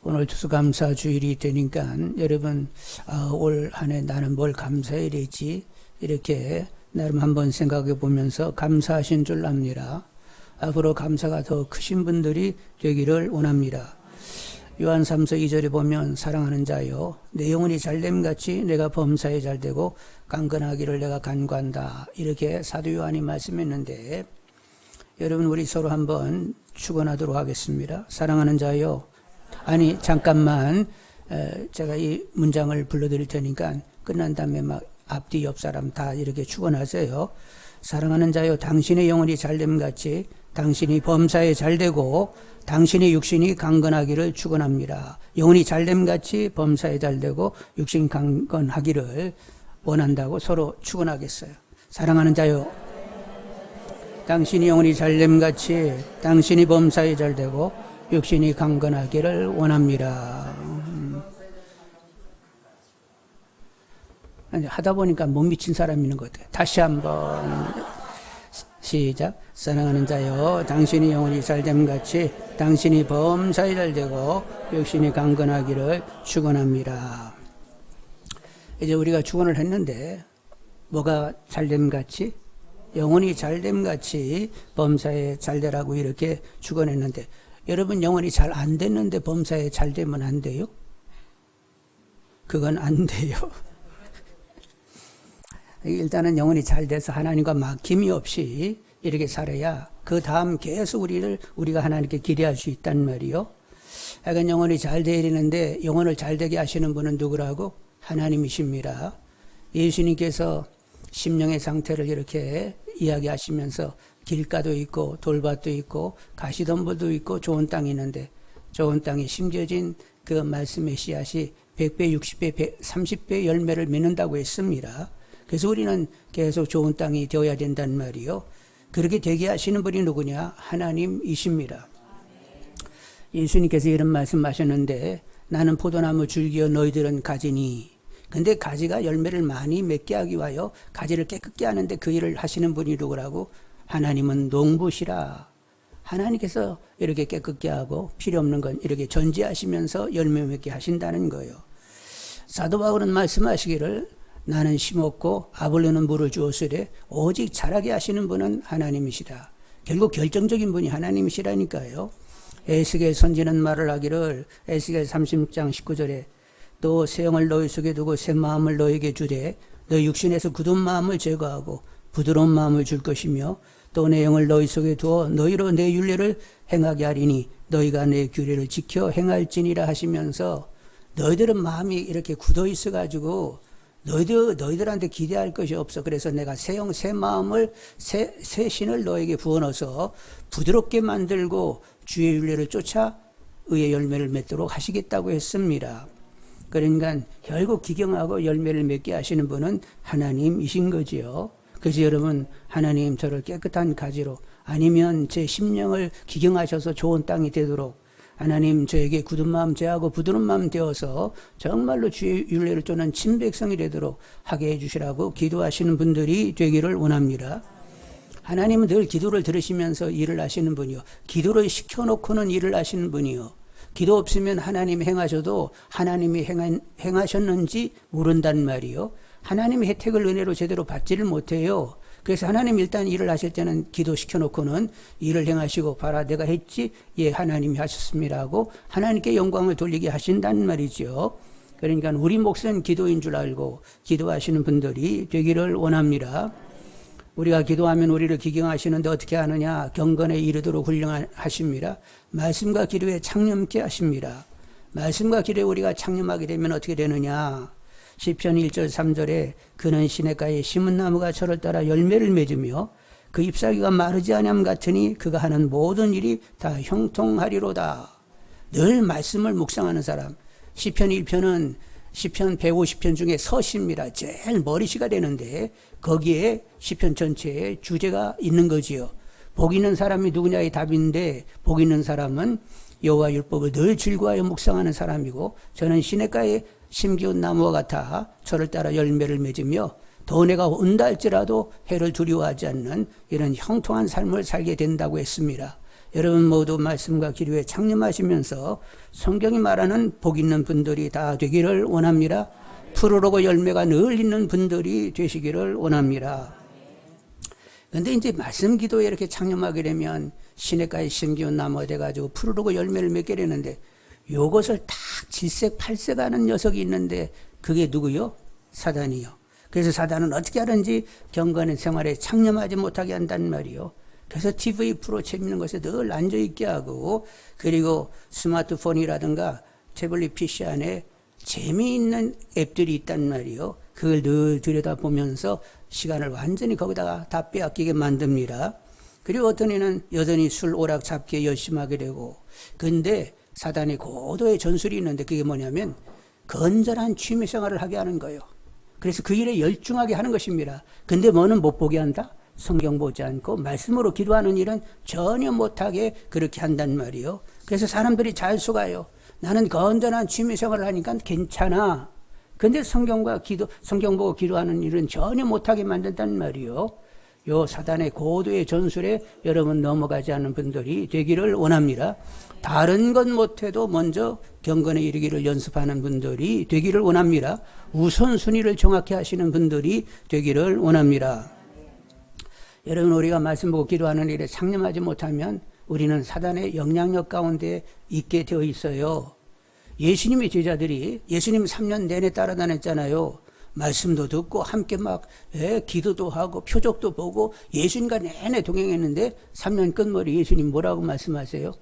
오늘 추수감사 주일이 되니까 여러분 올 한 해 나는 뭘 감사해야 되지 이렇게 나름 한번 생각해 보면서 감사하신 줄 압니다. 앞으로 감사가 더 크신 분들이 되기를 원합니다. 요한 3서 2절에 보면 사랑하는 자여 내 영혼이 잘됨같이 내가 범사에 잘되고 강건하기를 내가 간구한다 이렇게 사도 요한이 말씀했는데 여러분 우리 서로 한번 축원하도록 하겠습니다. 사랑하는 자여 아니 잠깐만 제가 이 문장을 불러드릴 테니까 끝난 다음에 막 앞뒤 옆 사람 다 이렇게 축원하세요. 사랑하는 자여 당신의 영혼이 잘됨같이 당신이 범사에 잘되고 당신의 육신이 강건하기를 축원합니다. 영혼이 잘됨같이 범사에 잘되고 육신이 강건하기를 원한다고 서로 축원하겠어요. 사랑하는 자여 당신이 영혼이 잘됨같이 당신이 범사에 잘되고 육신이 강건하기를 원합니다. 하다 보니까 못 미친 사람이 있는 것 같아요. 다시 한번 시작. 사랑하는 자여 당신이 영혼이 잘됨같이 당신이 범사에 잘되고 육신이 강건하기를 축원합니다. 이제 우리가 축원을 했는데 뭐가 잘됨같이 영혼이 잘됨같이 범사에 잘되라고 이렇게 축원했는데 여러분 영혼이 잘 안 됐는데 범사에 잘되면 안 돼요? 그건 안 돼요. 일단은 영혼이 잘 돼서 하나님과 막힘이 없이 이렇게 살아야 그 다음 계속 우리가 하나님께 기대할 수 있단 말이요. 하여간 영혼이 잘 되어야 되는데 영혼을 잘 되게 하시는 분은 누구라고? 하나님이십니다. 예수님께서 심령의 상태를 이렇게 이야기하시면서 길가도 있고 돌밭도 있고 가시덤불도 있고 좋은 땅이 있는데 좋은 땅에 심겨진 그 말씀의 씨앗이 100배, 60배, 30배 열매를 맺는다고 했습니다. 그래서 우리는 계속 좋은 땅이 되어야 된단 말이요. 그렇게 되게 하시는 분이 누구냐? 하나님이십니다. 예수님께서 이런 말씀하셨는데 나는 포도나무 줄기여 너희들은 가지니 근데 가지가 열매를 많이 맺게 하기 위하여 가지를 깨끗게 하는데 그 일을 하시는 분이 누구라고? 하나님은 농부시라. 하나님께서 이렇게 깨끗게 하고 필요 없는 건 이렇게 전지하시면서 열매 맺게 하신다는 거예요. 사도 바울은 말씀하시기를 나는 심었고 아볼로는 물을 주었으되 오직 자라게 하시는 분은 하나님이시다. 결국 결정적인 분이 하나님이시라니까요. 에스겔 선지는 말을 하기를 에스겔 30장 19절에 또 새 영을 너희 속에 두고 새 마음을 너희에게 주되 너희 육신에서 굳은 마음을 제거하고 부드러운 마음을 줄 것이며 또 내 영을 너희 속에 두어 너희로 내 율례를 행하게 하리니 너희가 내 규례를 지켜 행할지니라 하시면서 너희들은 마음이 이렇게 굳어 있어 가지고 너희들한테 기대할 것이 없어. 그래서 내가 새 영, 새 마음을, 새 신을 너에게 부어넣어서 부드럽게 만들고 주의 율례를 쫓아 의의 열매를 맺도록 하시겠다고 했습니다. 그러니까 결국 기경하고 열매를 맺게 하시는 분은 하나님이신 거지요. 그래서 여러분 하나님 저를 깨끗한 가지로 아니면 제 심령을 기경하셔서 좋은 땅이 되도록 하나님 저에게 굳은 마음 제하고 부드러운 마음 되어서 정말로 주의 율례를 쫓는 친백성이 되도록 하게 해주시라고 기도하시는 분들이 되기를 원합니다. 하나님은 늘 기도를 들으시면서 일을 하시는 분이요. 기도를 시켜놓고는 일을 하시는 분이요. 기도 없으면 하나님이 행하셔도 하나님이 행하셨는지 모른단 말이요. 하나님의 혜택을 은혜로 제대로 받지를 못해요. 그래서 하나님 일단 일을 하실 때는 기도시켜놓고는 일을 행하시고 봐라 내가 했지? 예 하나님이 하셨습니다 하고 하나님께 영광을 돌리게 하신다는 말이죠. 그러니까 우리 몫은 기도인 줄 알고 기도하시는 분들이 되기를 원합니다. 우리가 기도하면 우리를 기경하시는데 어떻게 하느냐? 경건에 이르도록 훈련하십니다. 말씀과 기도에 창념케 하십니다. 말씀과 기도에 우리가 창념하게 되면 어떻게 되느냐? 시편 1절 3절에 그는 시냇가에 심은 나무가 저를 따라 열매를 맺으며 그 잎사귀가 마르지 아니함 같으니 그가 하는 모든 일이 다 형통하리로다. 늘 말씀을 묵상하는 사람. 시편 1편은 시편 150편 중에 서시입니다. 제일 머리시가 되는데 거기에 시편 전체에 주제가 있는 거지요. 복 있는 사람이 누구냐의 답인데 복 있는 사람은 여호와 율법을 늘 즐거워하여 묵상하는 사람이고 저는 시냇가에 심기운 나무와 같아 저를 따라 열매를 맺으며 더 내가 온다 할지라도 해를 두려워하지 않는 이런 형통한 삶을 살게 된다고 했습니다. 여러분 모두 말씀과 기도에 창념하시면서 성경이 말하는 복 있는 분들이 다 되기를 원합니다. 푸르르고 열매가 늘 있는 분들이 되시기를 원합니다. 그런데 이제 말씀 기도에 이렇게 창념하게 되면 시냇가에 심기운 나무가 돼가지고 푸르르고 열매를 맺게 되는데 요것을 딱 질색팔색하는 녀석이 있는데 그게 누구요? 사단이요. 그래서 사단은 어떻게 하든지 경건의 생활에 창념하지 못하게 한단 말이요. 그래서 TV 프로 재밌는 것에 늘 앉아있게 하고 그리고 스마트폰이라든가 태블릿 PC 안에 재미있는 앱들이 있단 말이요. 그걸 늘 들여다보면서 시간을 완전히 거기다가 다 빼앗기게 만듭니다. 그리고 어떤 이는 여전히 술 오락 잡기에 열심하게 되고 근데 사단의 고도의 전술이 있는데 그게 뭐냐면 건전한 취미생활을 하게 하는 거예요. 그래서 그 일에 열중하게 하는 것입니다. 근데 뭐는 못 보게 한다? 성경 보지 않고 말씀으로 기도하는 일은 전혀 못하게 그렇게 한단 말이에요. 그래서 사람들이 잘 속아요. 나는 건전한 취미생활을 하니까 괜찮아. 근데 성경 보고 기도하는 일은 전혀 못하게 만든단 말이에요. 요 사단의 고도의 전술에 여러분 넘어가지 않는 분들이 되기를 원합니다. 다른 것 못해도 먼저 경건에 이르기를 연습하는 분들이 되기를 원합니다. 우선순위를 정확히 하시는 분들이 되기를 원합니다. 여러분 우리가 말씀 보고 기도하는 일에 창념하지 못하면 우리는 사단의 영향력 가운데 있게 되어 있어요. 예수님의 제자들이 예수님 3년 내내 따라다녔잖아요. 말씀도 듣고 함께 막 기도도 하고 표적도 보고 예수님과 내내 동행했는데 3년 끝머리 예수님 뭐라고 말씀하세요?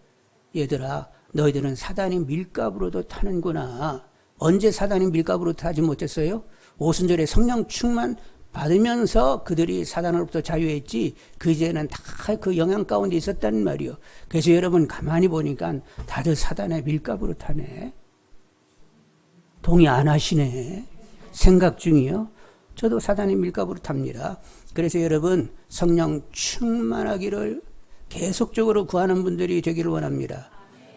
얘들아 너희들은 사단이 밀가부로도 타는구나. 언제 사단이 밀가부로 타지 못했어요? 오순절에 성령 충만 받으면서 그들이 사단으로부터 자유했지 그 이제는 다 그 영향 가운데 있었단 말이요. 그래서 여러분 가만히 보니까 다들 사단의 밀가부로 타네. 동의 안 하시네. 생각 중이요. 저도 사단의 밀가부로 탑니다. 그래서 여러분 성령 충만하기를 계속적으로 구하는 분들이 되기를 원합니다.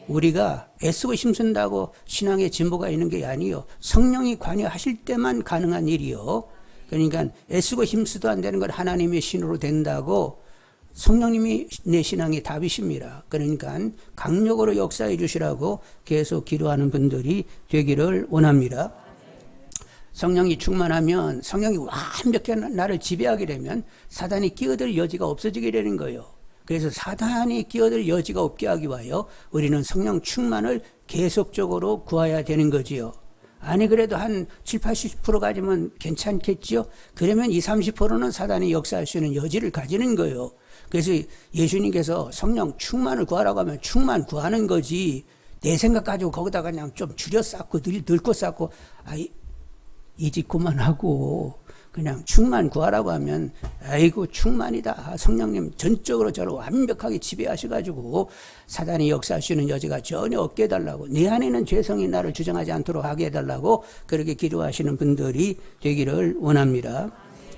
우리가 애쓰고 힘쓴다고 신앙의 진보가 있는 게 아니요. 성령이 관여하실 때만 가능한 일이요. 그러니까 애쓰고 힘쓰도 안 되는 건 하나님의 신으로 된다고 성령님이 내 신앙의 답이십니다. 그러니까 강력으로 역사해 주시라고 계속 기도하는 분들이 되기를 원합니다. 성령이 충만하면 성령이 완벽히 나를 지배하게 되면 사단이 끼어들 여지가 없어지게 되는 거예요. 그래서 사단이 끼어들 여지가 없게 하기 위하여 우리는 성령 충만을 계속적으로 구해야 되는 거지요. 아니 그래도 한 7, 80% 가지면 괜찮겠지요. 그러면 20, 30%는 사단이 역사할 수 있는 여지를 가지는 거예요. 그래서 예수님께서 성령 충만을 구하라고 하면 충만 구하는 거지 내 생각 가지고 거기다가 그냥 좀 줄여 쌓고 늙고 쌓고 이 집 그만하고 그냥 충만 구하라고 하면 아이고 충만이다. 성령님 전적으로 저를 완벽하게 지배하셔가지고 사단이 역사할 수 있는 여지가 전혀 없게 해달라고 내 안에는 죄성이 나를 주장하지 않도록 하게 해달라고 그렇게 기도하시는 분들이 되기를 원합니다.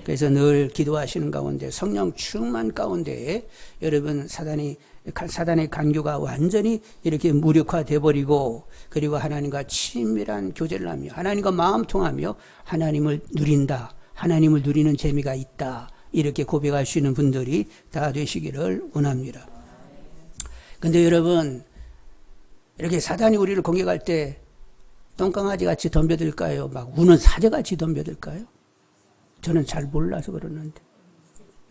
그래서 늘 기도하시는 가운데 성령 충만 가운데 여러분 사단의 간교가 완전히 이렇게 무력화돼 버리고 그리고 하나님과 친밀한 교제를 하며 하나님과 마음 통하며 하나님을 누린다. 하나님을 누리는 재미가 있다. 이렇게 고백할 수 있는 분들이 다 되시기를 원합니다. 근데 여러분 이렇게 사단이 우리를 공격할 때 똥강아지 같이 덤벼들까요? 막 우는 사자같이 덤벼들까요? 저는 잘 몰라서 그러는데.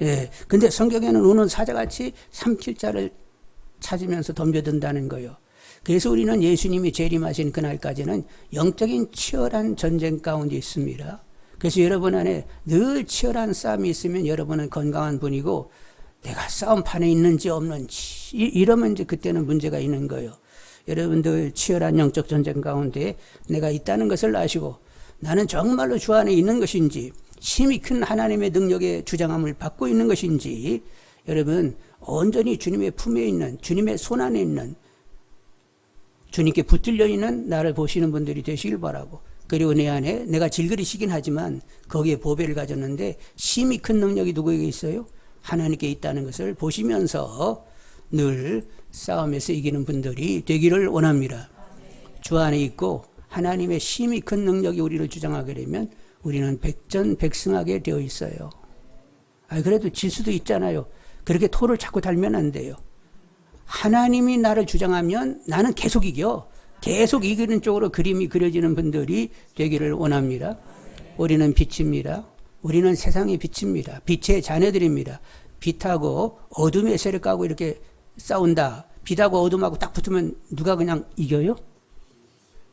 예. 근데 성경에는 우는 사자같이 삼킬 자를 찾으면서 덤벼든다는 거예요. 그래서 우리는 예수님이 재림하신 그날까지는 영적인 치열한 전쟁 가운데 있습니다. 그래서 여러분 안에 늘 치열한 싸움이 있으면 여러분은 건강한 분이고 내가 싸움판에 있는지 없는지 이러면 이제 그때는 문제가 있는 거예요. 여러분들 치열한 영적 전쟁 가운데 내가 있다는 것을 아시고 나는 정말로 주 안에 있는 것인지 힘이 큰 하나님의 능력의 주장함을 받고 있는 것인지 여러분 온전히 주님의 품에 있는 주님의 손 안에 있는 주님께 붙들려 있는 나를 보시는 분들이 되시길 바라고 그리고 내 안에 내가 질그릇이긴 하지만 거기에 보배를 가졌는데 힘이 큰 능력이 누구에게 있어요? 하나님께 있다는 것을 보시면서 늘 싸움에서 이기는 분들이 되기를 원합니다. 주 안에 있고 하나님의 힘이 큰 능력이 우리를 주장하게 되면 우리는 백전백승하게 되어 있어요. 그래도 질 수도 있잖아요. 그렇게 토를 자꾸 달면 안 돼요. 하나님이 나를 주장하면 나는 계속 이겨. 계속 이기는 쪽으로 그림이 그려지는 분들이 되기를 원합니다. 우리는 빛입니다. 우리는 세상의 빛입니다. 빛의 자녀들입니다. 빛하고 어둠의 세력 가고 이렇게 싸운다. 빛하고 어둠하고 딱 붙으면 누가 그냥 이겨요?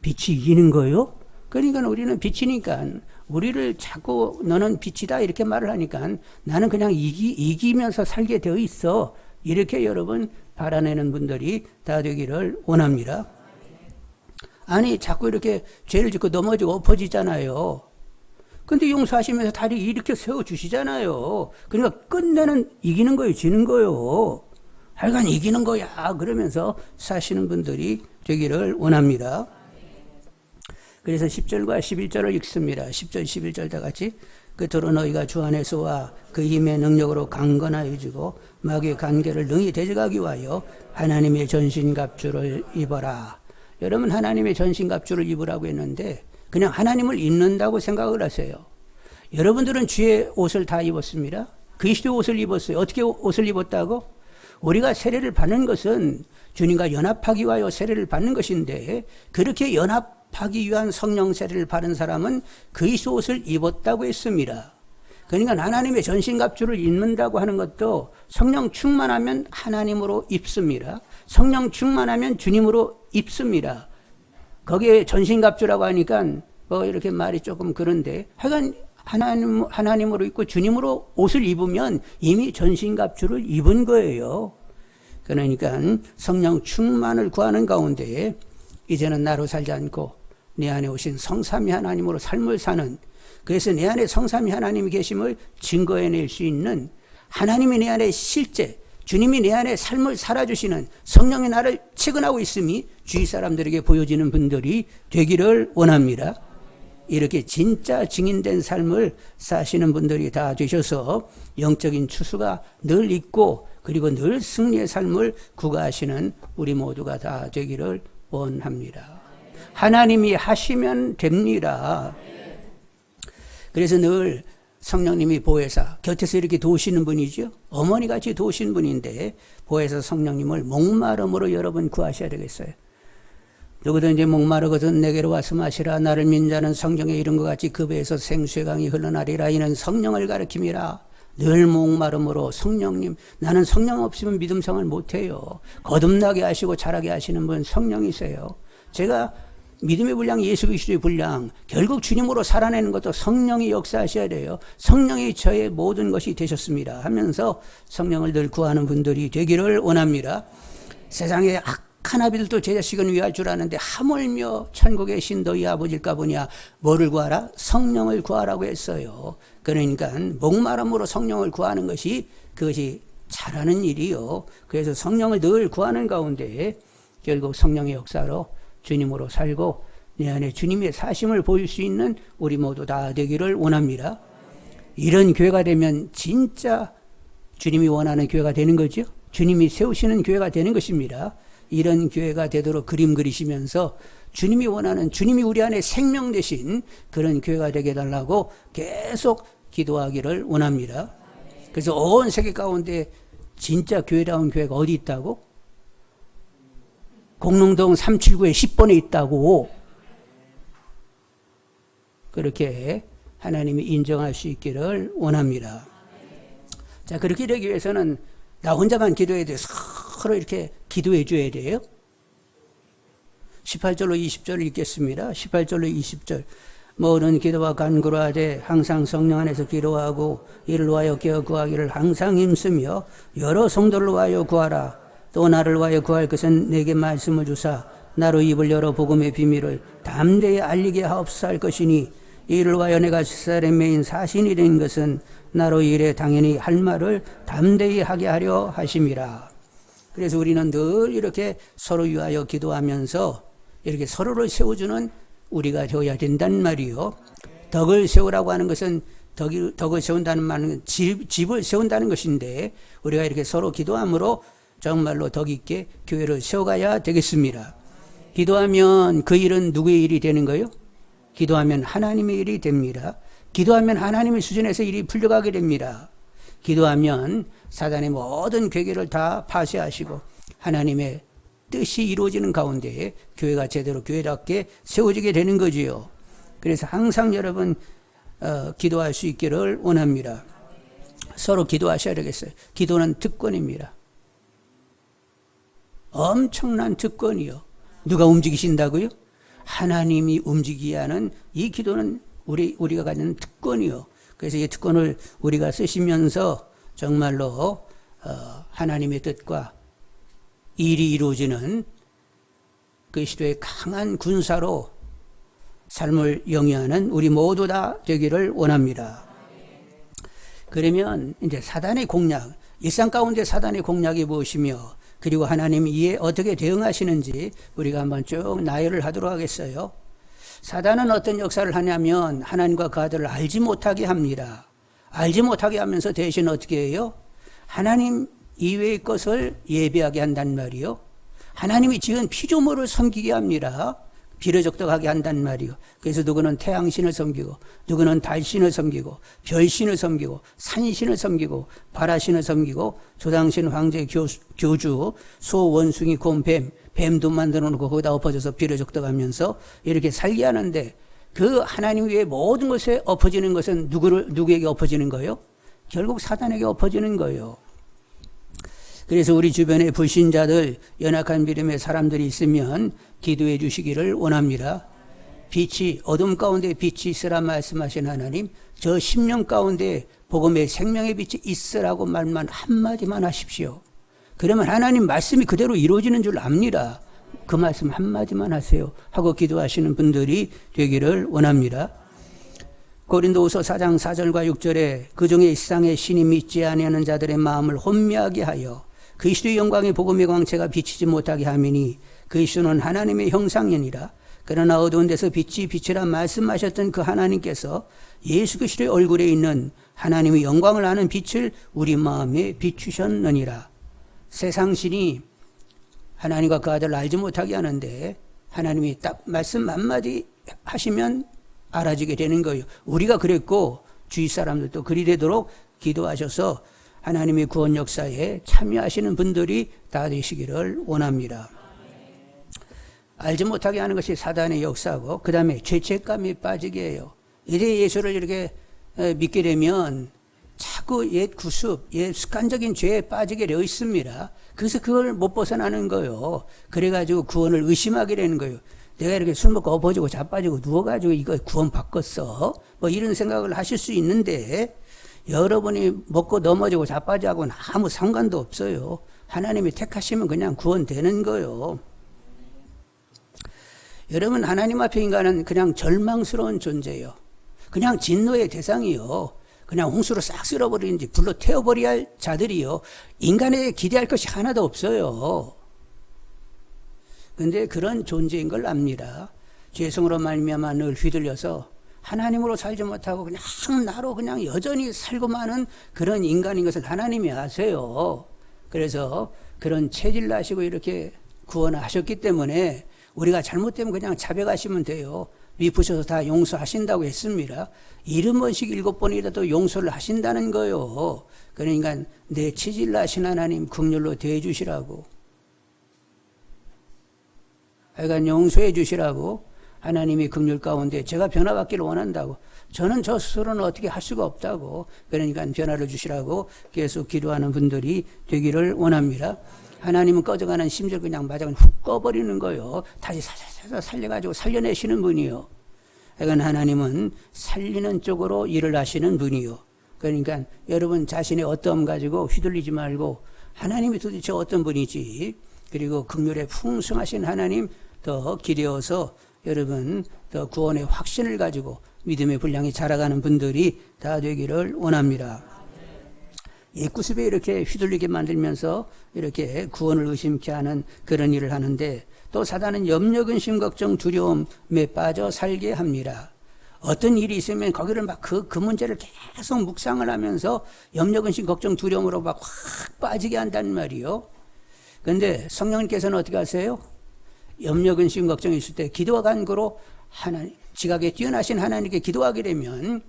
빛이 이기는 거예요? 그러니까 우리는 빛이니까 우리를 자꾸 너는 빛이다 이렇게 말을 하니까 나는 그냥 이기면서 살게 되어 있어. 이렇게 여러분 바라내는 분들이 다 되기를 원합니다. 아니 자꾸 이렇게 죄를 짓고 넘어지고 엎어지잖아요. 근데 용서하시면서 다리 이렇게 세워주시잖아요. 그러니까 끝내는 이기는 거예요, 지는 거예요. 하여간 이기는 거야 그러면서 사시는 분들이 되기를 원합니다. 그래서 10절과 11절을 읽습니다. 10절 11절 다 같이. 그토록 너희가 주 안에서와 그 힘의 능력으로 강건하여지고 마귀의 관계를 능히 대적하기 위하여 하나님의 전신갑주를 입어라. 여러분 하나님의 전신갑주를 입으라고 했는데 그냥 하나님을 입는다고 생각을 하세요. 여러분들은 주의 옷을 다 입었습니다. 그리스도의 옷을 입었어요. 어떻게 옷을 입었다고? 우리가 세례를 받는 것은 주님과 연합하기 위하여 세례를 받는 것인데 그렇게 연합하기 위한 성령 세례를 받은 사람은 그리스도 옷을 입었다고 했습니다. 그러니까 하나님의 전신갑주를 입는다고 하는 것도 성령 충만하면 하나님으로 입습니다. 성령 충만하면 주님으로 입습니다. 거기에 전신갑주라고 하니까 뭐 이렇게 말이 조금 그런데 하여간 하나님으로 입고 주님으로 옷을 입으면 이미 전신갑주를 입은 거예요. 그러니까 성령 충만을 구하는 가운데 이제는 나로 살지 않고 내 안에 오신 성삼위 하나님으로 삶을 사는, 그래서 내 안에 성삼위 하나님이 계심을 증거해낼 수 있는, 하나님이 내 안에 실제 주님이 내 안에 삶을 살아주시는 성령이 나를 채근하고 있음이 주위 사람들에게 보여지는 분들이 되기를 원합니다. 이렇게 진짜 증인된 삶을 사시는 분들이 다 되셔서 영적인 추수가 늘 있고 그리고 늘 승리의 삶을 구가하시는 우리 모두가 다 되기를 원합니다. 하나님이 하시면 됩니다. 그래서 늘 성령님이 보혜사, 곁에서 이렇게 도우시는 분이죠. 어머니같이 도우시는 분인데 보혜사 성령님을 목마름으로 여러분 구하셔야 되겠어요. 누구든지 목마르거든 내게로 와서 마시라. 나를 믿는 자는 성경에 이른 것 같이 그 배에서 생수의 강이 흘러나리라. 이는 성령을 가리킴이라. 늘 목마름으로 성령님, 나는 성령 없으면 믿음생활 못해요. 거듭나게 하시고 자라게 하시는 분 성령이세요. 제가 믿음의 분량, 예수 그리스도의 분량, 결국 주님으로 살아내는 것도 성령이 역사하셔야 돼요. 성령이 저의 모든 것이 되셨습니다 하면서 성령을 늘 구하는 분들이 되기를 원합니다. 세상에 악한 아비들도 제 자식은 위할 줄 아는데 하물며 천국의 신 너희 아버지일까 보냐. 뭐를 구하라? 성령을 구하라고 했어요. 그러니까 목마름으로 성령을 구하는 것이 그것이 잘하는 일이요. 그래서 성령을 늘 구하는 가운데 결국 성령의 역사로 주님으로 살고 내 안에 주님의 사심을 보일 수 있는 우리 모두 다 되기를 원합니다. 이런 교회가 되면 진짜 주님이 원하는 교회가 되는 거죠. 주님이 세우시는 교회가 되는 것입니다. 이런 교회가 되도록 그림 그리시면서 주님이 원하는, 주님이 우리 안에 생명 되신 그런 교회가 되게 해달라고 계속 기도하기를 원합니다. 그래서 온 세계 가운데 진짜 교회다운 교회가 어디 있다고? 공릉동 379에 10번에 있다고. 그렇게 하나님이 인정할 수 있기를 원합니다. 자, 그렇게 되기 위해서는 나 혼자만 기도해야 돼요. 서로 이렇게 기도해 줘야 돼요. 18절로 20절을 읽겠습니다. 18절로 20절. 모든 기도와 간구를 하되 항상 성령 안에서 기도하고 이를 위하여 깨어 구하기를 항상 힘쓰며 여러 성도를 위하여 구하라. 또 나를 위하여 구할 것은 내게 말씀을 주사 나로 입을 열어 복음의 비밀을 담대히 알리게 하옵소서 할 것이니 이를 위하여 내가 세살의 메인 사신이 된 것은 나로 이래 당연히 할 말을 담대히 하게 하려 하심이라. 그래서 우리는 늘 이렇게 서로 위하여 기도하면서 이렇게 서로를 세워주는 우리가 되어야 된다는 말이요. 덕을 세우라고 하는 것은 덕을 세운다는 말은 집을 세운다는 것인데 우리가 이렇게 서로 기도함으로 정말로 덕 있게 교회를 세워가야 되겠습니다. 기도하면 그 일은 누구의 일이 되는 거예요? 기도하면 하나님의 일이 됩니다. 기도하면 하나님의 수준에서 일이 풀려가게 됩니다. 기도하면 사단의 모든 괴계를 다 파쇄하시고 하나님의 뜻이 이루어지는 가운데 교회가 제대로 교회답게 세워지게 되는 거지요. 그래서 항상 여러분 기도할 수 있기를 원합니다. 서로 기도하셔야 되겠어요. 기도는 특권입니다. 엄청난 특권이요. 누가 움직이신다고요? 하나님이 움직이게 하는 이 기도는 우리가 가진 특권이요. 그래서 이 특권을 우리가 쓰시면서 정말로 하나님의 뜻과 일이 이루어지는 그리스도의 강한 군사로 삶을 영위하는 우리 모두 다 되기를 원합니다. 그러면 이제 사단의 공략, 일상 가운데 사단의 공략이 무엇이며 그리고 하나님이 이에 어떻게 대응하시는지 우리가 한번 쭉 나열을 하도록 하겠어요. 사단은 어떤 역사를 하냐면 하나님과 그 아들을 알지 못하게 합니다. 알지 못하게 하면서 대신 어떻게 해요? 하나님 이외의 것을 예배하게 한단 말이요. 하나님이 지은 피조물을 섬기게 합니다. 비례적덕하게 한단 말이요. 그래서 누구는 태양신을 섬기고 누구는 달신을 섬기고 별신을 섬기고 산신을 섬기고 바라신을 섬기고 조당신 황제 교주 소원숭이 곰뱀 뱀도 만들어 놓고 거기다 엎어져서 비례적덕하면서 이렇게 살게 하는데 그 하나님 외에 모든 것에 엎어지는 것은 누구에게 엎어지는 거예요? 결국 사단에게 엎어지는 거예요. 그래서 우리 주변에 불신자들, 연약한 믿음의 사람들이 있으면 기도해 주시기를 원합니다. 빛이, 어둠 가운데 빛이 있으라 말씀하신 하나님, 저 심령 가운데 복음의 생명의 빛이 있으라고 말만 한마디만 하십시오. 그러면 하나님 말씀이 그대로 이루어지는 줄 압니다. 그 말씀 한마디만 하세요 하고 기도하시는 분들이 되기를 원합니다. 고린도후서 4장 4절과 6절에 그중에 이 세상의 신이 믿지 아니하는 자들의 마음을 혼미하게 하여 그리스도의 영광의 복음의 광채가 비치지 못하게 하미니 그리스도는 하나님의 형상이니라. 그러나 어두운 데서 빛이 빛이라 말씀하셨던 그 하나님께서 예수 그리스도의 얼굴에 있는 하나님의 영광을 아는 빛을 우리 마음에 비추셨느니라. 세상 신이 하나님과 그 아들을 알지 못하게 하는데 하나님이 딱 말씀 한마디 하시면 알아지게 되는 거예요. 우리가 그랬고 주위 사람들도 그리 되도록 기도하셔서 하나님의 구원 역사에 참여하시는 분들이 다 되시기를 원합니다. 알지 못하게 하는 것이 사단의 역사고 그 다음에 죄책감에 빠지게 해요. 이제 예수를 이렇게 믿게 되면 자꾸 옛 구습, 옛 습관적인 죄에 빠지게 되어 있습니다. 그래서 그걸 못 벗어나는 거예요. 그래가지고 구원을 의심하게 되는 거예요. 내가 이렇게 술 먹고 엎어지고 자빠지고 누워가지고 이거 구원 바꿨어? 뭐 이런 생각을 하실 수 있는데 여러분이 먹고 넘어지고 자빠지고는 아무 상관도 없어요. 하나님이 택하시면 그냥 구원되는 거예요. 여러분 하나님 앞에 인간은 그냥 절망스러운 존재예요. 그냥 진노의 대상이요. 그냥 홍수로 싹 쓸어버리는지 불로 태워버려야 할 자들이요. 인간에게 기대할 것이 하나도 없어요. 그런데 그런 존재인 걸 압니다. 죄성으로 말미암아 늘 휘둘려서 하나님으로 살지 못하고 그냥 나로 그냥 여전히 살고 마는 그런 인간인 것을 하나님이 아세요. 그래서 그런 체질을 하시고 이렇게 구원하셨기 때문에 우리가 잘못되면 그냥 자백하시면 돼요. 미푸셔서 다 용서하신다고 했습니다. 70번씩 7번이라도 용서를 하신다는 거예요. 그러니까 내 체질을 하신 하나님 긍휼로 대해 주시라고. 하여간 용서해 주시라고 하나님이 긍휼 가운데 제가 변화받기를 원한다고. 저는 저 스스로는 어떻게 할 수가 없다고. 그러니까 변화를 주시라고 계속 기도하는 분들이 되기를 원합니다. 하나님은 꺼져가는 심지어 그냥 마저 훅 꺼버리는 거예요. 다시 살려가지고 살려내시는 분이요. 하여간 하나님은 살리는 쪽으로 일을 하시는 분이요. 그러니까 여러분 자신의 어떠함 가지고 휘둘리지 말고 하나님이 도대체 어떤 분이지, 그리고 긍휼에 풍성하신 하나님 더 기대어서 여러분 더 구원의 확신을 가지고 믿음의 분량이 자라가는 분들이 다 되기를 원합니다. 옛구습에 이렇게 휘둘리게 만들면서 이렇게 구원을 의심케 하는 그런 일을 하는데, 또 사단은 염려, 근심, 걱정, 두려움에 빠져 살게 합니다. 어떤 일이 있으면 거기를 막 그 문제를 계속 묵상을 하면서 염려, 근심, 걱정, 두려움으로 막 확 빠지게 한단 말이요. 그런데 성령님께서는 어떻게 하세요? 염려, 근심, 걱정이 있을 때 기도와 간구로 하나님, 지각에 뛰어나신 하나님께 기도하게 되면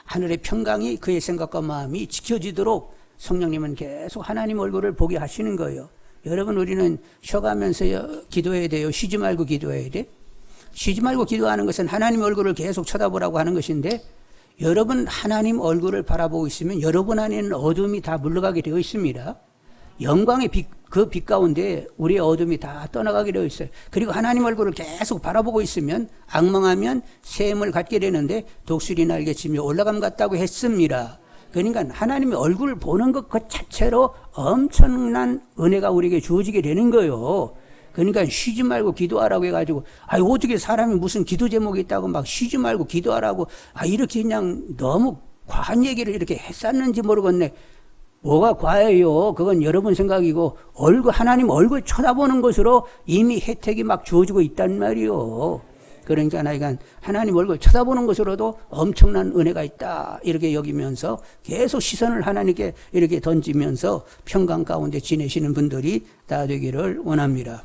하늘의 평강이 그의 생각과 마음이 지켜지도록 성령님은 계속 하나님 얼굴을 보게 하시는 거예요. 여러분 우리는 쉬어가면서 기도해야 돼요? 쉬지 말고 기도해야 돼? 쉬지 말고 기도하는 것은 하나님 얼굴을 계속 쳐다보라고 하는 것인데 여러분 하나님 얼굴을 바라보고 있으면 여러분 안에는 어둠이 다 물러가게 되어 있습니다. 영광의 빛, 그 빛 가운데 우리의 어둠이 다 떠나가게 되어 있어요. 그리고 하나님 얼굴을 계속 바라보고 있으면 악망하면 샘을 갖게 되는데 독수리 날개치며 올라감 같다고 했습니다. 그러니까 하나님의 얼굴을 보는 것 그 자체로 엄청난 은혜가 우리에게 주어지게 되는 거예요. 그러니까 쉬지 말고 기도하라고 해가지고 어떻게 사람이 무슨 기도 제목이 있다고 막 쉬지 말고 기도하라고 이렇게 그냥 너무 과한 얘기를 이렇게 했었는지 모르겠네. 뭐가 과해요? 그건 여러분 생각이고 하나님 얼굴 쳐다보는 것으로 이미 혜택이 막 주어지고 있단 말이요. 그러니까 나이가 하나님 얼굴 쳐다보는 것으로도 엄청난 은혜가 있다 이렇게 여기면서 계속 시선을 하나님께 이렇게 던지면서 평강 가운데 지내시는 분들이 다 되기를 원합니다.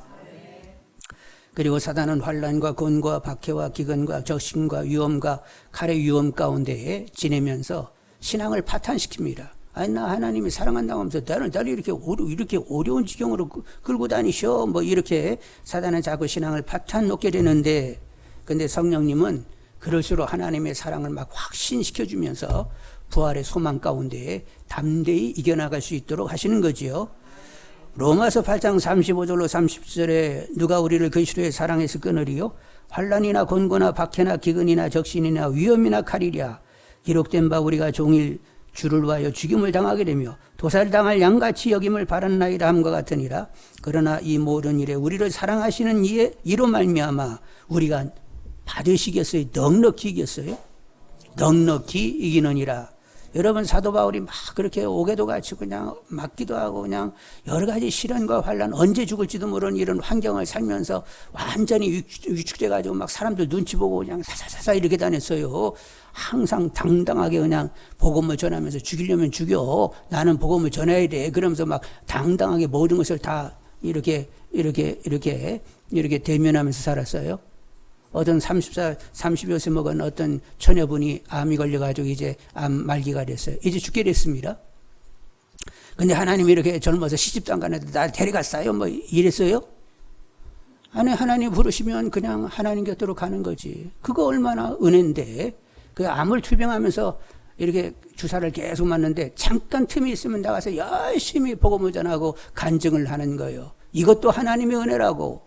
그리고 사단은 환난과 곤과 박해와 기근과 적신과 위험과 칼의 위험 가운데에 지내면서 신앙을 파탄시킵니다. 나 하나님이 사랑한다고 하면서 나를 이렇게 어려운 지경으로 끌고 다니셔. 뭐 이렇게 사단은 자꾸 신앙을 파탄 놓게 되는데 근데 성령님은 그럴수록 하나님의 사랑을 막 확신시켜주면서 부활의 소망 가운데 담대히 이겨나갈 수 있도록 하시는 거지요. 로마서 8장 35절로 30절에 누가 우리를 그리스도의 사랑에서 끊으리요? 환난이나 곤고나 박해나 기근이나 적신이나 위험이나 칼이랴. 기록된 바 우리가 종일 주를 위하여 죽임을 당하게 되며 도살당할 양같이 여김을 바라나이다 함과 같으니라. 그러나 이 모든 일에 우리를 사랑하시는 이로 말미암아 우리가 받으시겠어요? 넉넉히 이겼어요? 넉넉히 이기느니라. 여러분 사도 바울이 막 그렇게 오게도 같이 그냥 맞기도 하고 그냥 여러 가지 시련과 환난 언제 죽을지도 모르는 이런 환경을 살면서 완전히 위축돼 가지고 막 사람들 눈치 보고 그냥 사사사사 이렇게 다녔어요. 항상 당당하게 그냥 복음을 전하면서 죽이려면 죽여. 나는 복음을 전해야 돼. 그러면서 막 당당하게 모든 것을 다 이렇게 대면하면서 살았어요. 어떤 30여 세 먹은 어떤 처녀분이 암이 걸려가지고 이제 암 말기가 됐어요. 이제 죽게 됐습니다. 근데 하나님이 이렇게 젊어서 시집도 안 가는데 날 데려갔어요? 뭐 이랬어요? 아니, 하나님 부르시면 그냥 하나님 곁으로 가는 거지. 그거 얼마나 은혜인데. 그 암을 투병하면서 이렇게 주사를 계속 맞는데 잠깐 틈이 있으면 나가서 열심히 복음을 전하고 간증을 하는 거예요. 이것도 하나님의 은혜라고.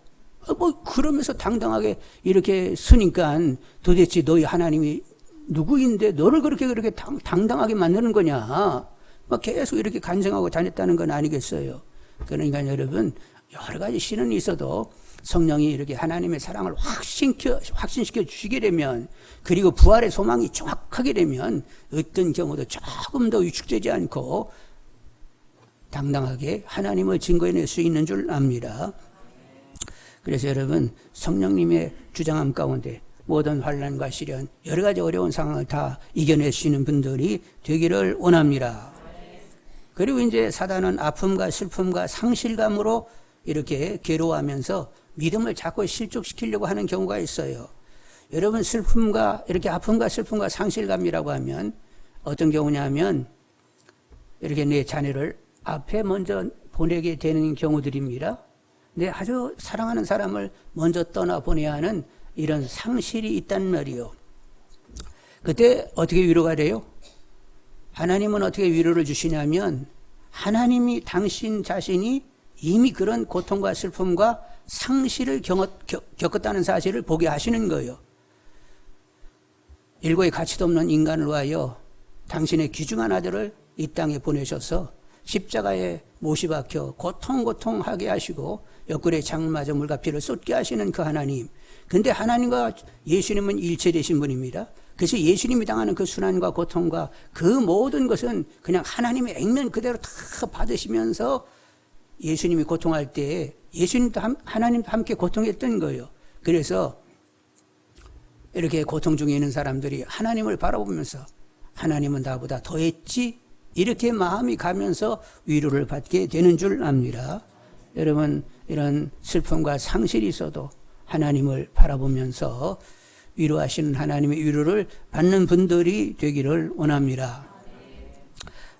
그러면서 당당하게 이렇게 쓰니까 도대체 너희 하나님이 누구인데 너를 그렇게 당당하게 만드는 거냐. 막 계속 이렇게 간증하고 다녔다는 건 아니겠어요. 그러니까 여러분, 여러 가지 시련이 있어도 성령이 이렇게 하나님의 사랑을 확신시켜 주시게 되면 그리고 부활의 소망이 정확하게 되면 어떤 경우도 조금 더 위축되지 않고 당당하게 하나님을 증거해낼 수 있는 줄 압니다. 그래서 여러분 성령님의 주장함 가운데 모든 환난과 시련 여러 가지 어려운 상황을 다 이겨낼 수 있는 분들이 되기를 원합니다. 그리고 이제 사단은 아픔과 슬픔과 상실감으로 이렇게 괴로워하면서 믿음을 자꾸 실족시키려고 하는 경우가 있어요. 여러분 슬픔과 이렇게 아픔과 슬픔과 상실감이라고 하면 어떤 경우냐면 이렇게 내 자녀를 앞에 먼저 보내게 되는 경우들입니다. 내 아주 사랑하는 사람을 먼저 떠나보내야 하는 이런 상실이 있단 말이요. 그때 어떻게 위로가 돼요? 하나님은 어떻게 위로를 주시냐면 하나님이 당신 자신이 이미 그런 고통과 슬픔과 상실을 겪었다는 사실을 보게 하시는 거예요. 일고의 가치도 없는 인간을 위하여 당신의 귀중한 아들을 이 땅에 보내셔서 십자가에 못이 박혀 고통하게 하시고 옆구리에 창을 맞아 물과 피를 쏟게 하시는 그 하나님. 근데 하나님과 예수님은 일체되신 분입니다. 그래서 예수님이 당하는 그 순환과 고통과 그 모든 것은 그냥 하나님의 액면 그대로 다 받으시면서 예수님이 고통할 때 예수님도 하나님도 함께 고통했던 거예요. 그래서 이렇게 고통 중에 있는 사람들이 하나님을 바라보면서 하나님은 나보다 더했지 이렇게 마음이 가면서 위로를 받게 되는 줄 압니다. 여러분 이런 슬픔과 상실이 있어도 하나님을 바라보면서 위로하시는 하나님의 위로를 받는 분들이 되기를 원합니다.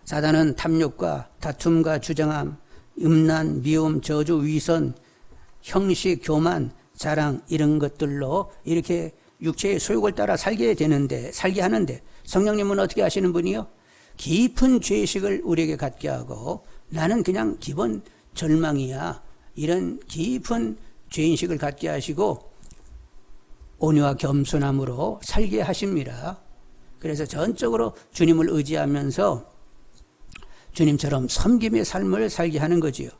사단은 탐욕과 다툼과 주장함, 음란, 미움, 저주, 위선, 형식, 교만, 자랑 이런 것들로 이렇게 육체의 소욕을 따라 살게 하는데 성령님은 어떻게 하시는 분이요? 깊은 죄의식을 우리에게 갖게 하고 나는 그냥 기본 절망이야. 이런 깊은 죄인식을 갖게 하시고 온유와 겸손함으로 살게 하십니다. 그래서 전적으로 주님을 의지하면서 주님처럼 섬김의 삶을 살게 하는 거지요.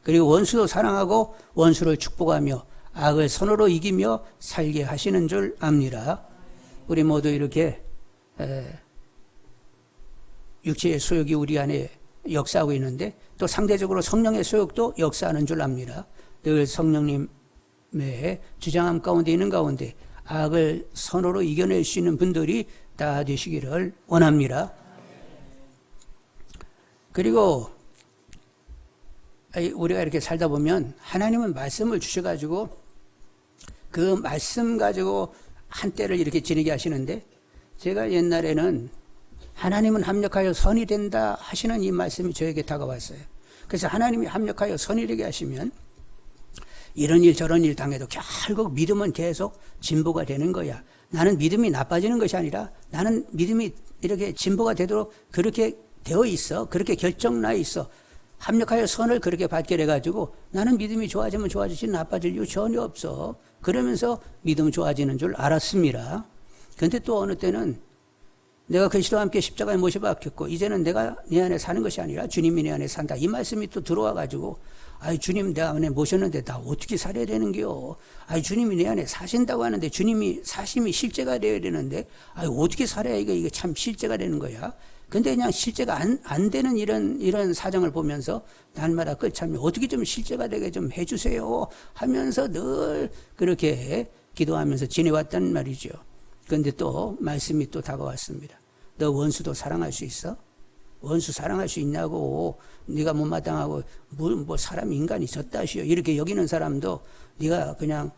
그리고 원수도 사랑하고 원수를 축복하며 악을 선으로 이기며 살게 하시는 줄 압니다. 우리 모두 이렇게 육체의 소욕이 우리 안에 역사하고 있는데 또 상대적으로 성령의 소욕도 역사하는 줄 압니다. 늘 성령님의 주장함 가운데 있는 가운데 악을 선으로 이겨낼 수 있는 분들이 다 되시기를 원합니다. 그리고 우리가 이렇게 살다 보면 하나님은 말씀을 주셔가지고 그 말씀 가지고 한때를 이렇게 지내게 하시는데 제가 옛날에는 하나님은 합력하여 선이 된다 하시는 이 말씀이 저에게 다가왔어요. 그래서 하나님이 합력하여 선이 되게 하시면 이런 일 저런 일 당해도 결국 믿음은 계속 진보가 되는 거야. 나는 믿음이 나빠지는 것이 아니라 나는 믿음이 이렇게 진보가 되도록 그렇게 되어 있어. 그렇게 결정나 있어. 합력하여 선을 그렇게 받게 돼가지고 나는 믿음이 좋아지면 좋아지지 나빠질 이유 전혀 없어. 그러면서 믿음 좋아지는 줄 알았습니다. 그런데 또 어느 때는 내가 그리스도와 함께 십자가에 못이 박혔고 이제는 내가 내 안에 사는 것이 아니라 주님이 내 안에 산다. 이 말씀이 또 들어와가지고 아이 주님 내 안에 모셨는데 나 어떻게 살아야 되는겨. 아이 주님이 내 안에 사신다고 하는데 주님이 사심이 실제가 되어야 되는데 아이 어떻게 살아야 이게 참 실제가 되는 거야. 근데 그냥 실제가 안 되는 이런 사정을 보면서 날마다 끝참에 어떻게 좀 실제가 되게 좀 해주세요 하면서 늘 그렇게 기도하면서 지내왔단 말이죠. 그런데 또 말씀이 또 다가왔습니다. 너 원수도 사랑할 수 있어? 원수 사랑할 수 있냐고. 네가 못마땅하고 뭐 사람 인간이 졌다시요 이렇게 여기는 사람도 네가 그냥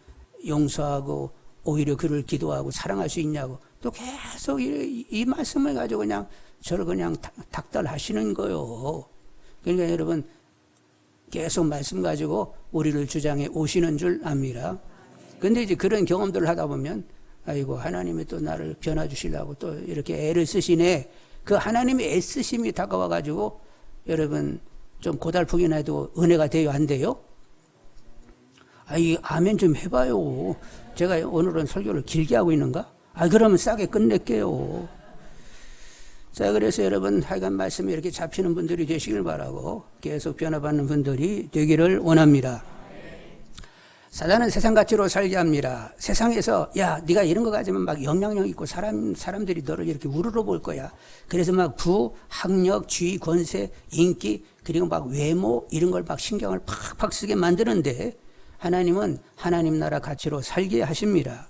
용서하고 오히려 그를 기도하고 사랑할 수 있냐고. 또 계속 이 말씀을 가지고 그냥 저를 그냥 닥달하시는 거요. 그러니까 여러분 계속 말씀 가지고 우리를 주장해 오시는 줄 압니다. 그런데 이제 그런 경험들을 하다 보면 아이고 하나님이 또 나를 변화 주시려고 또 이렇게 애를 쓰시네. 그 하나님의 애쓰심이 다가와 가지고 여러분 좀 고달프긴 해도 은혜가 돼요 안 돼요? 아멘 좀 해봐요. 제가 오늘은 설교를 길게 하고 있는가? 그러면 싸게 끝낼게요. 자, 그래서 여러분 하여간 말씀이 이렇게 잡히는 분들이 되시길 바라고 계속 변화받는 분들이 되기를 원합니다. 사단은 세상 가치로 살게 합니다. 세상에서 야 네가 이런 거 가지면 막 영향력 있고 사람들이 너를 이렇게 우러러 볼 거야. 그래서 막 부, 학력, 지위, 권세, 인기 그리고 막 외모 이런 걸 막 신경을 팍팍 쓰게 만드는데 하나님은 하나님 나라 가치로 살게 하십니다.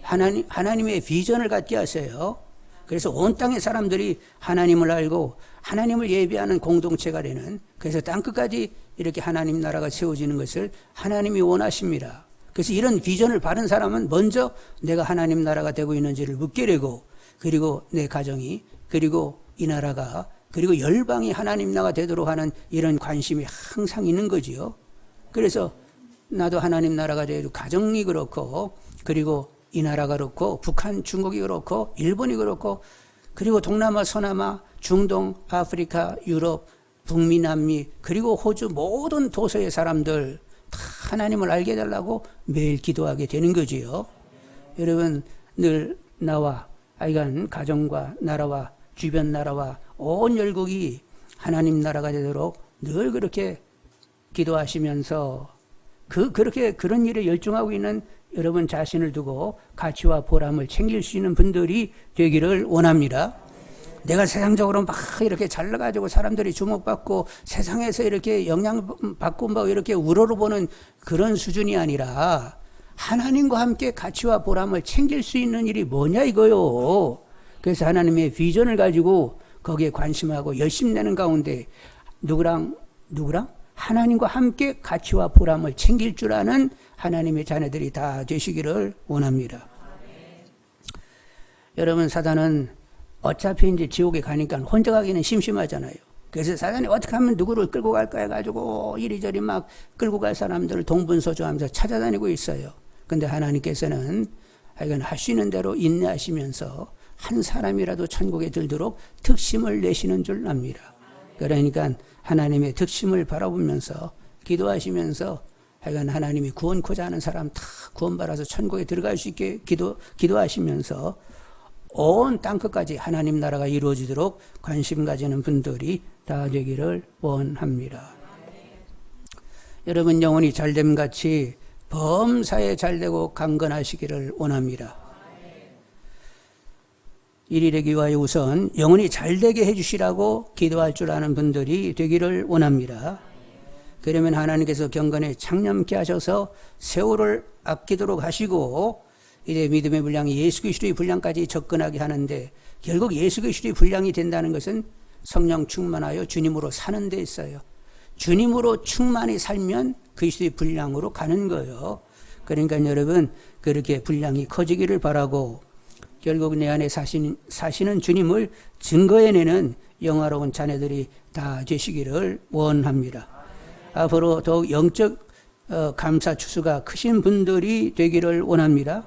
하나님의 비전을 갖게 하세요. 그래서 온 땅의 사람들이 하나님을 알고 하나님을 예배하는 공동체가 되는 그래서 땅끝까지 이렇게 하나님 나라가 세워지는 것을 하나님이 원하십니다. 그래서 이런 비전을 바른 사람은 먼저 내가 하나님 나라가 되고 있는지를 묻게 되고 그리고 내 가정이 그리고 이 나라가 그리고 열방이 하나님 나라가 되도록 하는 이런 관심이 항상 있는 거지요. 그래서 나도 하나님 나라가 되고 가정이 그렇고 그리고 이 나라가 그렇고 북한, 중국이 그렇고 일본이 그렇고 그리고 동남아, 서남아, 중동, 아프리카, 유럽, 북미, 남미 그리고 호주 모든 도서의 사람들 다 하나님을 알게 해달라고 매일 기도하게 되는 거지요. 여러분 늘 나와 하여간 가정과 나라와 주변 나라와 온 열국이 하나님 나라가 되도록 늘 그렇게 기도하시면서 그렇게 그런 일에 열중하고 있는 여러분 자신을 두고 가치와 보람을 챙길 수 있는 분들이 되기를 원합니다. 내가 세상적으로 막 이렇게 잘나가지고 사람들이 주목받고 세상에서 이렇게 영향받고 막 이렇게 우러러보는 그런 수준이 아니라 하나님과 함께 가치와 보람을 챙길 수 있는 일이 뭐냐 이거요. 그래서 하나님의 비전을 가지고 거기에 관심하고 열심 내는 가운데 누구랑 하나님과 함께 가치와 보람을 챙길 줄 아는 하나님의 자녀들이 다 되시기를 원합니다. 여러분 사단은 어차피 이제 지옥에 가니까 혼자 가기는 심심하잖아요. 그래서 사단이 어떻게 하면 누구를 끌고 갈까 해가지고 이리저리 막 끌고 갈 사람들을 동분서주하면서 찾아다니고 있어요. 근데 하나님께서는 하여간 하시는 대로 인내하시면서 한 사람이라도 천국에 들도록 특심을 내시는 줄 압니다. 그러니까 하나님의 특심을 바라보면서 기도하시면서 하여간 하나님이 구원코자 하는 사람 다 구원받아서 천국에 들어갈 수 있게 기도하시면서 온 땅끝까지 하나님 나라가 이루어지도록 관심 가지는 분들이 다 되기를 원합니다. 여러분 영혼이 잘됨같이 범사에 잘되고 강건하시기를 원합니다. 이리 되기 위하여 우선 영혼이 잘되게 해주시라고 기도할 줄 아는 분들이 되기를 원합니다. 그러면 하나님께서 경건에 창념케 하셔서 세월을 아끼도록 하시고 이제 믿음의 분량이 예수 그리스도의 분량까지 접근하게 하는데 결국 예수 그리스도의 분량이 된다는 것은 성령 충만하여 주님으로 사는 데 있어요. 주님으로 충만히 살면 그리스도의 분량으로 가는 거예요. 그러니까 여러분 그렇게 분량이 커지기를 바라고 결국 내 안에 사시는 주님을 증거해내는 영화로운 자녀들이 다 되시기를 원합니다. 앞으로 더욱 영적 감사 추수가 크신 분들이 되기를 원합니다.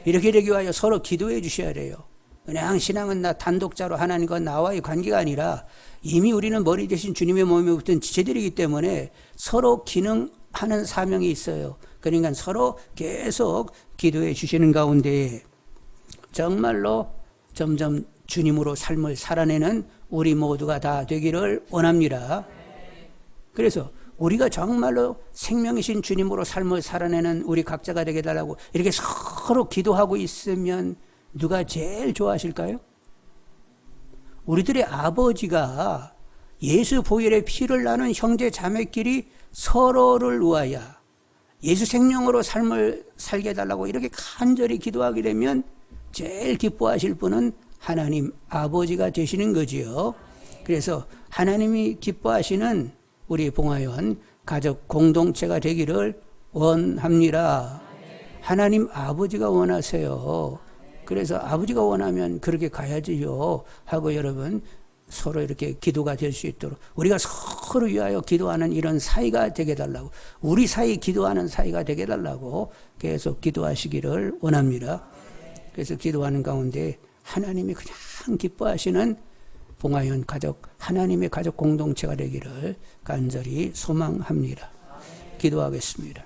이렇게 되기 위하여 서로 기도해 주셔야 돼요. 그냥 신앙은 나 단독자로 하나님과 나와의 관계가 아니라 이미 우리는 머리 대신 주님의 몸에 붙은 지체들이기 때문에 서로 기능하는 사명이 있어요. 그러니까 서로 계속 기도해 주시는 가운데 정말로 점점 주님으로 삶을 살아내는 우리 모두가 다 되기를 원합니다. 그래서 우리가 정말로 생명이신 주님으로 삶을 살아내는 우리 각자가 되게 해달라고 이렇게 서로 기도하고 있으면 누가 제일 좋아하실까요? 우리들의 아버지가 예수 보혈의 피를 나눈 형제 자매끼리 서로를 위하여 예수 생명으로 삶을 살게 해달라고 이렇게 간절히 기도하게 되면 제일 기뻐하실 분은 하나님 아버지가 되시는 거지요. 그래서 하나님이 기뻐하시는 우리 봉화연 가족 공동체가 되기를 원합니다. 하나님 아버지가 원하세요. 그래서 아버지가 원하면 그렇게 가야지요 하고 여러분 서로 이렇게 기도가 될 수 있도록 우리가 서로 위하여 기도하는 이런 사이가 되게 해달라고 우리 사이 기도하는 사이가 되게 해달라고 계속 기도하시기를 원합니다. 그래서 기도하는 가운데 하나님이 그냥 기뻐하시는 봉화연 가족, 하나님의 가족 공동체가 되기를 간절히 소망합니다. 기도하겠습니다.